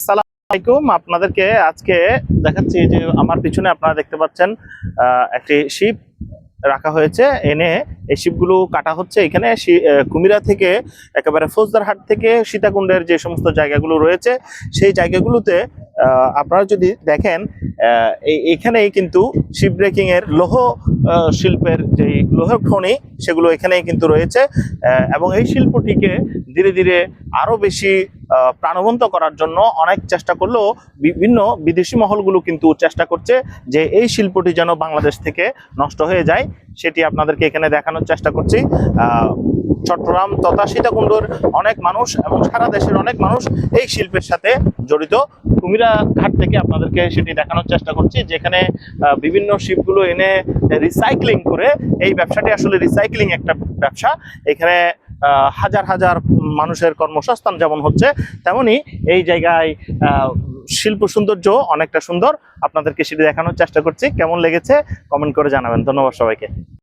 সালাম আলাইকুম। আপনাদেরকে আজকে দেখাচ্ছি যে আমার পিছনে আপনারা দেখতে পাচ্ছেন একটি শিপ রাখা হয়েছে, এনে এই শিপগুলো কাটা হচ্ছে। এখানে কুমিরা থেকে একেবারে ফৌজদারহাট থেকে সীতাকুণ্ডের যে সমস্ত জায়গাগুলো রয়েছে সেই জায়গাগুলোতে আপনারা যদি দেখেন এখানেই কিন্তু শিপ ব্রেকিং এর লৌহ শিল্পের যে লৌহ খনি সেগুলো এখানেই কিন্তু রয়েছে, এবং এই শিল্পটিকে ধীরে ধীরে আরো বেশি প্রাণবন্ত করার জন্য অনেক চেষ্টা করলেও বিভিন্ন বিদেশি মহলগুলো কিন্তু চেষ্টা করছে যে এই শিল্পটি যেন বাংলাদেশ থেকে নষ্ট হয়ে যায়। সেটি আপনাদেরকে এখানে দেখানোর চেষ্টা করছি। চট্টগ্রাম তথা সীতাকুণ্ডের অনেক মানুষ এবং সারা দেশের অনেক মানুষ এই শিল্পের সাথে জড়িত। কুমিরা ঘাট থেকে আপনাদেরকে সেটি দেখানোর চেষ্টা করছি, যেখানে বিভিন্ন শিপগুলো এনে রিসাইক্লিং করে, এই ব্যবসাটি আসলে রিসাইক্লিং একটা ব্যবসা। এখানে হাজার হাজার মানুষের কর্মসংস্থান যেমন হচ্ছে, তেমনি এই জায়গায় শিল্প সৌন্দর্য অনেকটা সুন্দর। আপনাদেরকে সেটি দেখানোর চেষ্টা করছি। কেমন লেগেছে কমেন্ট করে জানাবেন। ধন্যবাদ সবাইকে।